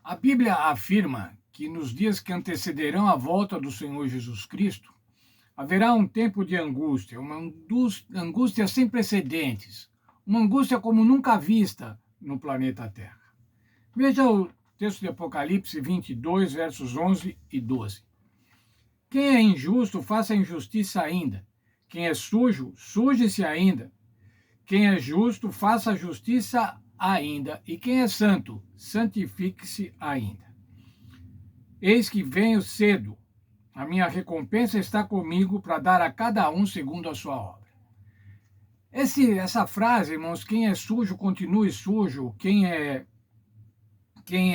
A Bíblia afirma que nos dias que antecederão a volta do Senhor Jesus Cristo, haverá um tempo de angústia, uma angústia sem precedentes, uma angústia como nunca vista no planeta Terra. Veja o texto de Apocalipse 22, versos 11 e 12. Quem é injusto, faça injustiça ainda. Quem é sujo, suje-se ainda. Quem é justo, faça justiça ainda. E quem é santo, santifique-se ainda. Eis que venho cedo. A minha recompensa está comigo para dar a cada um segundo a sua obra. Essa frase, irmãos, quem é sujo, continue sujo. Quem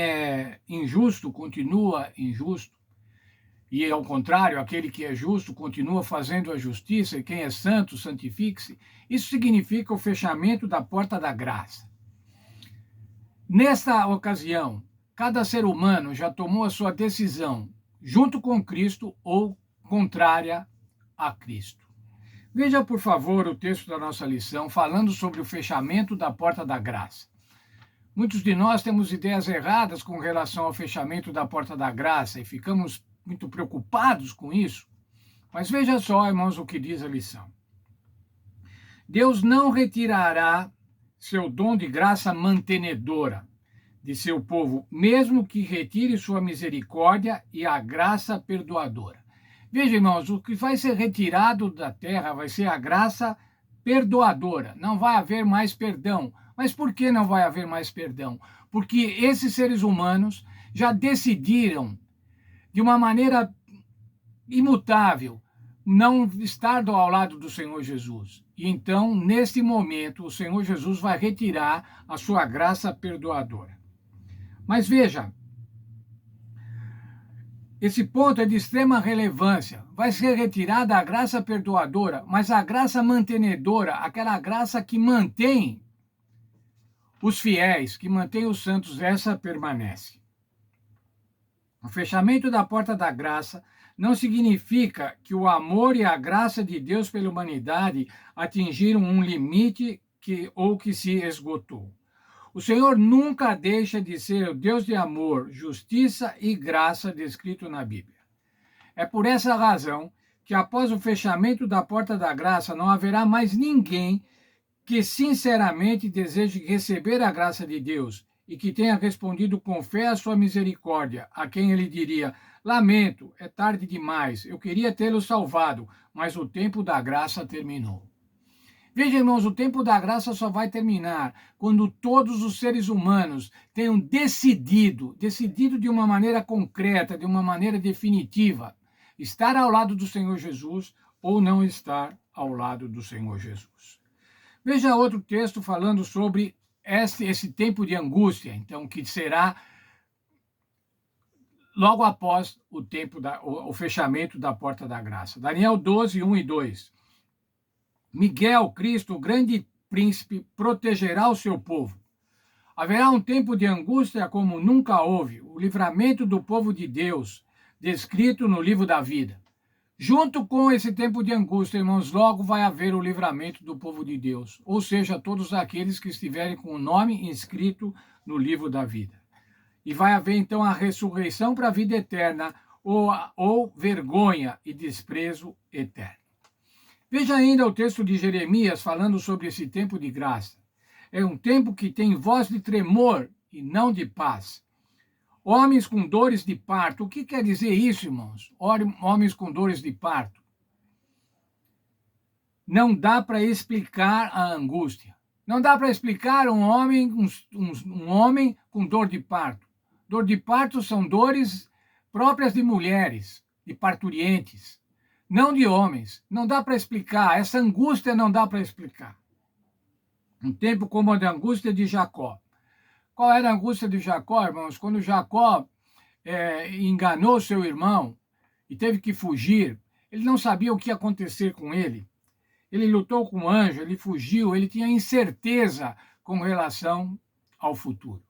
é injusto, continua injusto. E, ao contrário, aquele que é justo continua fazendo a justiça, e quem é santo, santifique-se. Isso significa o fechamento da porta da graça. Nesta ocasião, cada ser humano já tomou a sua decisão, junto com Cristo ou contrária a Cristo. Veja, por favor, o texto da nossa lição falando sobre o fechamento da porta da graça. Muitos de nós temos ideias erradas com relação ao fechamento da porta da graça e ficamos muito preocupados com isso. Mas veja só, irmãos, o que diz a lição. Deus não retirará seu dom de graça mantenedora de seu povo, mesmo que retire sua misericórdia e a graça perdoadora. Veja, irmãos, o que vai ser retirado da terra vai ser a graça perdoadora. Não vai haver mais perdão. Mas por que não vai haver mais perdão? Porque esses seres humanos já decidiram, de uma maneira imutável, não estar ao lado do Senhor Jesus. E então, neste momento, o Senhor Jesus vai retirar a sua graça perdoadora. Mas veja, esse ponto é de extrema relevância. Vai ser retirada a graça perdoadora, mas a graça mantenedora, aquela graça que mantém os fiéis, que mantém os santos, essa permanece. O fechamento da porta da graça não significa que o amor e a graça de Deus pela humanidade atingiram um limite ou que se esgotou. O Senhor nunca deixa de ser o Deus de amor, justiça e graça descrito na Bíblia. É por essa razão que após o fechamento da porta da graça não haverá mais ninguém que sinceramente deseje receber a graça de Deus e que tenha respondido com fé à sua misericórdia, a quem ele diria: lamento, é tarde demais, eu queria tê-lo salvado, mas o tempo da graça terminou. Veja, irmãos, o tempo da graça só vai terminar quando todos os seres humanos tenham decidido de uma maneira concreta, de uma maneira definitiva, estar ao lado do Senhor Jesus ou não estar ao lado do Senhor Jesus. Veja outro texto falando sobre esse tempo de angústia, então, que será logo após o fechamento da porta da graça. Daniel 12, 1 e 2. Miguel, Cristo, o grande príncipe, protegerá o seu povo. Haverá um tempo de angústia como nunca houve, o livramento do povo de Deus, descrito no livro da vida. Junto com esse tempo de angústia, irmãos, logo vai haver o livramento do povo de Deus, ou seja, todos aqueles que estiverem com o nome inscrito no livro da vida. E vai haver então a ressurreição para a vida eterna, ou vergonha e desprezo eterno. Veja ainda o texto de Jeremias falando sobre esse tempo de graça. É um tempo que tem voz de tremor e não de paz. Homens com dores de parto. O que quer dizer isso, irmãos? Homens com dores de parto. Não dá para explicar a angústia. Não dá para explicar um homem com dor de parto. Dor de parto são dores próprias de mulheres, de parturientes, não de homens. Não dá para explicar. Essa angústia não dá para explicar. Um tempo como a da angústia de Jacó. Qual era a angústia de Jacó, irmãos? Quando Jacó enganou seu irmão e teve que fugir, ele não sabia o que ia acontecer com ele. Ele lutou com o anjo, ele fugiu, ele tinha incerteza com relação ao futuro.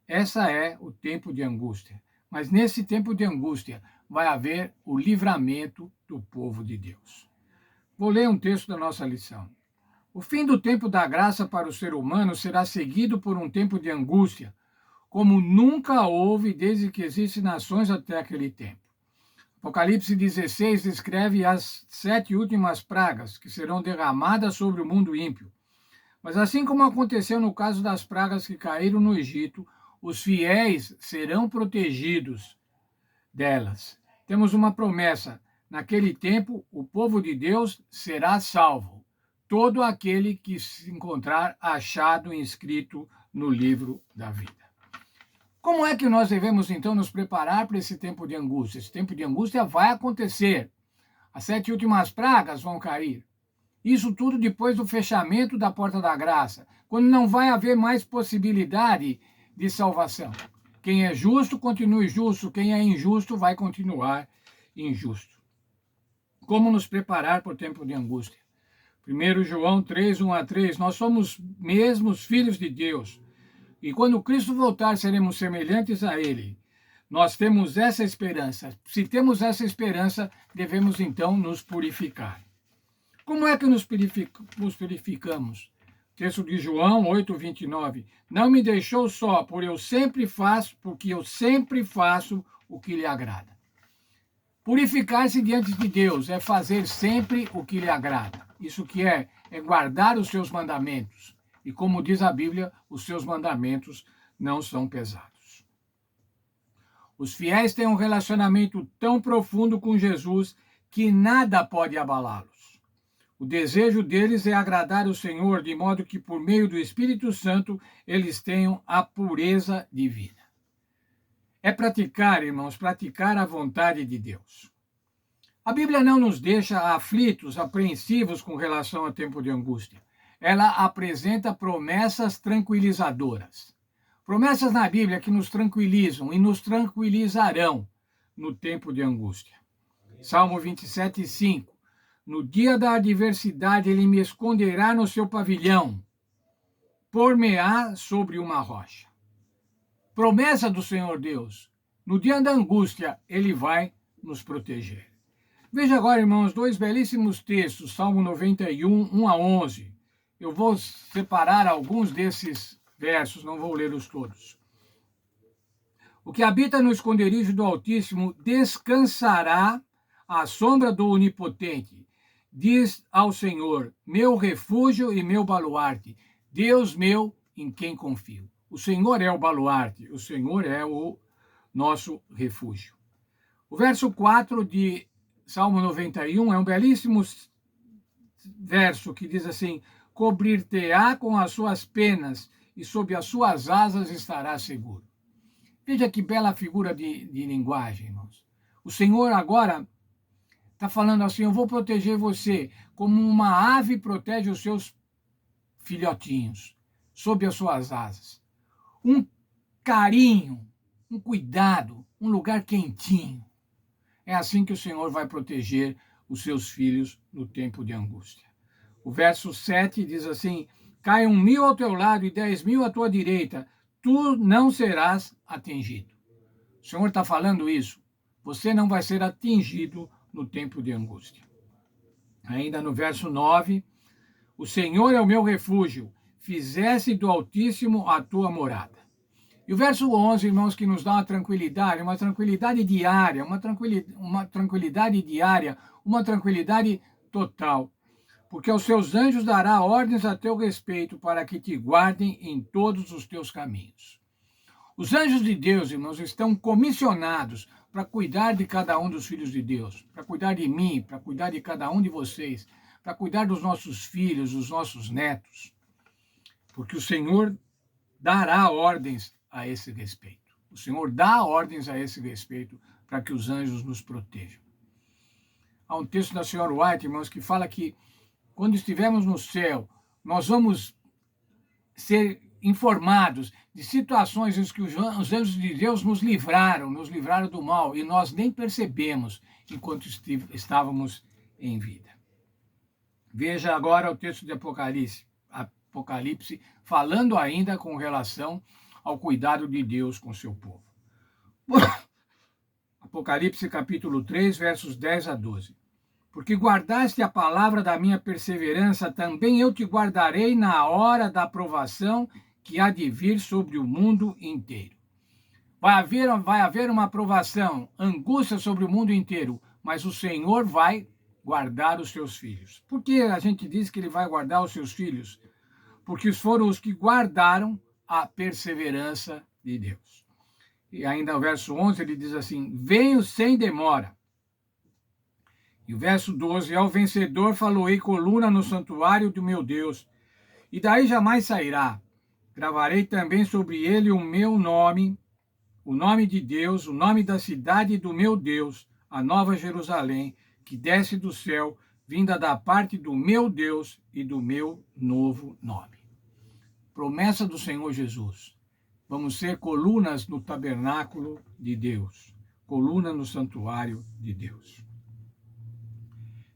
Essa é o tempo de angústia. Mas nesse tempo de angústia vai haver o livramento do povo de Deus. Vou ler um texto da nossa lição. O fim do tempo da graça para o ser humano será seguido por um tempo de angústia, como nunca houve desde que existem nações até aquele tempo. Apocalipse 16 descreve as 7 últimas pragas que serão derramadas sobre o mundo ímpio. Mas assim como aconteceu no caso das pragas que caíram no Egito, os fiéis serão protegidos delas. Temos uma promessa: naquele tempo o povo de Deus será salvo, todo aquele que se encontrar achado inscrito no livro da vida. Como é que nós devemos, então, nos preparar para esse tempo de angústia? Esse tempo de angústia vai acontecer. As 7 últimas pragas vão cair. Isso tudo depois do fechamento da porta da graça, quando não vai haver mais possibilidade de salvação. Quem é justo, continue justo. Quem é injusto, vai continuar injusto. Como nos preparar para o tempo de angústia? 1 João 3, 1-3, nós somos mesmos filhos de Deus. E quando Cristo voltar, seremos semelhantes a Ele. Nós temos essa esperança. Se temos essa esperança, devemos então nos purificar. Como é que nos purificamos? Texto de João 8:29. Não me deixou só, porque eu sempre faço o que lhe agrada. Purificar-se diante de Deus é fazer sempre o que lhe agrada. Isso que é guardar os seus mandamentos. E como diz a Bíblia, os seus mandamentos não são pesados. Os fiéis têm um relacionamento tão profundo com Jesus que nada pode abalá-los. O desejo deles é agradar o Senhor, de modo que, por meio do Espírito Santo, eles tenham a pureza divina. É praticar, irmãos, praticar a vontade de Deus. A Bíblia não nos deixa aflitos, apreensivos com relação ao tempo de angústia. Ela apresenta promessas tranquilizadoras. Promessas na Bíblia que nos tranquilizam e nos tranquilizarão no tempo de angústia. Salmo 27:5. No dia da adversidade, ele me esconderá no seu pavilhão, por-me-á sobre uma rocha. Promessa do Senhor Deus. No dia da angústia, ele vai nos proteger. Veja agora, irmãos, 2 belíssimos textos, Salmo 91, 1-11. Eu vou separar alguns desses versos, não vou lê-los todos. O que habita no esconderijo do Altíssimo descansará à sombra do Onipotente. Diz ao Senhor, meu refúgio e meu baluarte, Deus meu em quem confio. O Senhor é o baluarte, o Senhor é o nosso refúgio. O verso 4 de Salmo 91 é um belíssimo verso que diz assim, cobrir-te-á com as suas penas e sob as suas asas estará seguro. Veja que bela figura de linguagem, irmãos. O Senhor agora está falando assim, eu vou proteger você como uma ave protege os seus filhotinhos, sob as suas asas. Um carinho, um cuidado, um lugar quentinho. É assim que o Senhor vai proteger os seus filhos no tempo de angústia. O verso 7 diz assim, cai 1.000 ao teu lado e 10.000 à tua direita, tu não serás atingido. O Senhor está falando isso. Você não vai ser atingido no tempo de angústia. Ainda no verso 9, o Senhor é o meu refúgio, fizesse do Altíssimo a tua morada. E o verso 11, irmãos, que nos dá uma tranquilidade diária, uma tranquilidade total. Porque aos seus anjos dará ordens a teu respeito para que te guardem em todos os teus caminhos. Os anjos de Deus, irmãos, estão comissionados para cuidar de cada um dos filhos de Deus, para cuidar de mim, para cuidar de cada um de vocês, para cuidar dos nossos filhos, dos nossos netos. Porque o Senhor dará ordens a esse respeito. O Senhor dá ordens a esse respeito para que os anjos nos protejam. Há um texto da senhora White, irmãos, que fala que quando estivermos no céu, nós vamos ser informados de situações em que os anjos de Deus nos livraram do mal, e nós nem percebemos enquanto estávamos em vida. Veja agora o texto de Apocalipse, falando ainda com relação ao cuidado de Deus com seu povo. Apocalipse capítulo 3, versos 10-12. Porque guardaste a palavra da minha perseverança, também eu te guardarei na hora da provação que há de vir sobre o mundo inteiro. vai haver uma provação, angústia sobre o mundo inteiro, mas o Senhor vai guardar os seus filhos. Por que a gente diz que ele vai guardar os seus filhos? Porque foram os que guardaram a perseverança de Deus. E ainda o verso 11 ele diz assim: venho sem demora. E o verso 12: ao vencedor faloei coluna no santuário do meu Deus, e daí jamais sairá. Gravarei também sobre ele o meu nome, o nome de Deus, o nome da cidade do meu Deus, a nova Jerusalém, que desce do céu, vinda da parte do meu Deus e do meu novo nome. Promessa do Senhor Jesus. Vamos ser colunas no tabernáculo de Deus, coluna no santuário de Deus.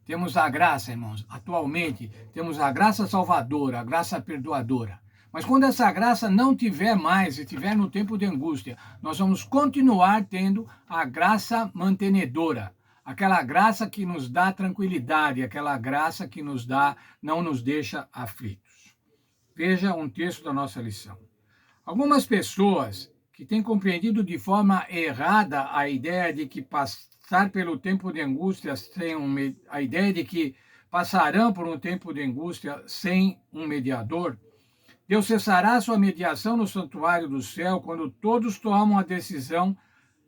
Temos a graça, irmãos, atualmente temos a graça salvadora, a graça perdoadora. Mas quando essa graça não tiver mais, e estiver no tempo de angústia, nós vamos continuar tendo a graça mantenedora, aquela graça que nos dá tranquilidade, aquela graça que não nos deixa aflitos. Veja um texto da nossa lição. Algumas pessoas que têm compreendido de forma errada a ideia de que passar pelo tempo de angústia a ideia de que passarão por um tempo de angústia sem um mediador, Deus cessará sua mediação no santuário do céu quando todos tomam a decisão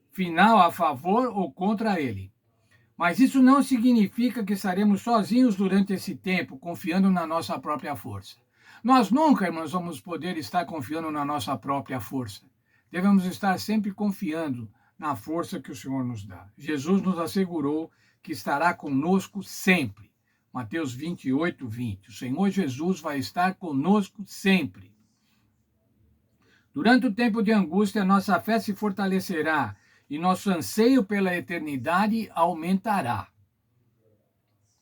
final a favor ou contra ele. Mas isso não significa que estaremos sozinhos durante esse tempo, confiando na nossa própria força. Nós nunca, irmãos, vamos poder estar confiando na nossa própria força. Devemos estar sempre confiando na força que o Senhor nos dá. Jesus nos assegurou que estará conosco sempre. Mateus 28, 20. O Senhor Jesus vai estar conosco sempre. Durante o tempo de angústia, nossa fé se fortalecerá e nosso anseio pela eternidade aumentará.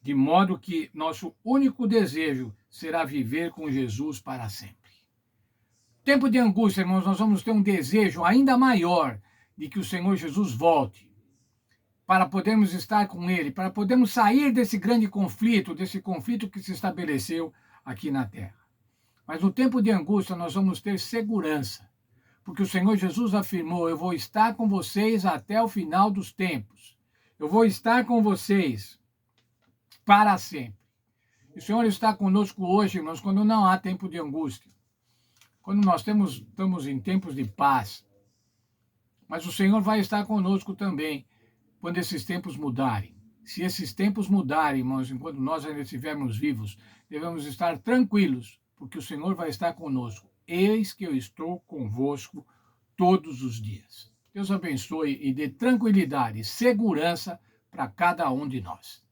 De modo que nosso único desejo será viver com Jesus para sempre. Tempo de angústia, irmãos, nós vamos ter um desejo ainda maior de que o Senhor Jesus volte, para podermos estar com Ele, para podermos sair desse grande conflito, desse conflito que se estabeleceu aqui na Terra. Mas no tempo de angústia nós vamos ter segurança, porque o Senhor Jesus afirmou: eu vou estar com vocês até o final dos tempos. Eu vou estar com vocês para sempre. E o Senhor está conosco hoje, irmãos, quando não há tempo de angústia, quando nós estamos em tempos de paz. Mas o Senhor vai estar conosco também quando esses tempos mudarem. Se esses tempos mudarem, irmãos, enquanto nós ainda estivermos vivos, devemos estar tranquilos, porque o Senhor vai estar conosco. Eis que eu estou convosco todos os dias. Deus abençoe e dê tranquilidade e segurança para cada um de nós.